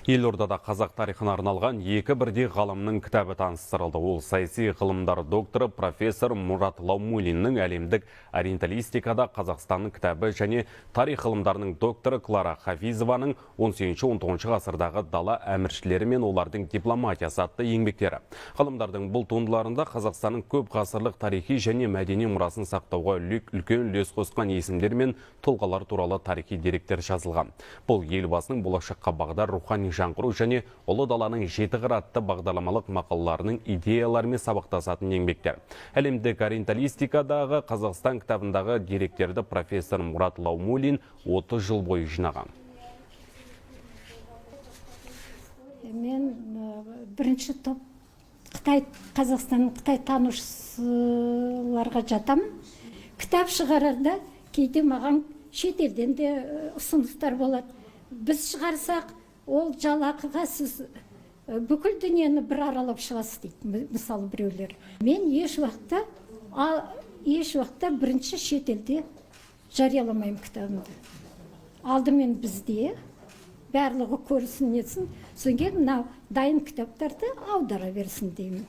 Елордада қазақ тарихына арналған екі бірдей ғалымның кітабы таныстырылды. Ол саяси ғылымдар докторы профессор Мұрат Лаумулиннің әлемдік ориенталистикада Қазақстанның кітабы және тарих ғылымдарының докторы Клара Хафизованың 18-19 ғасырдағы дала әміршілері мен олардың дипломатиясы атты еңбектері. Ғалымдардың бұл туындыларында Қазақстанның көп ғасырлық тарихи және мәдени мұрасын сақтауға үлкен үлес қосқан есімдер мен тұлғалар туралы тарихи деректер жазылған. Бұл елбасының болашаққа бағдар рухани жаңғыру және ұлы даланың жеті қыры атты бағдарламалық мақалаларының идеяларымен сабақтасатын еңбектер. Әлемдік ориенталистикадағы Қазақстан кітабындағы деректерді профессор Мұрат Лаумулин 30 жыл бойы жинаған. Мен бірінші топ Қазақстанның Қытай танушыларға жатамын. Кітап шығарарда кейде маған шетелден де ұсыныстар болады. Біз шығарсақ, ол жалақыға сіз бүкіл дүниені бір аралап шығасыз дейді, мысалы біреулер. Мен еш уақытта бірінші шетелде жарияламаймын кітабымды. Алдымен бізде барлығы көрсін етсін, соң кейін мынау дайын кітаптарды аудара берсін деймін.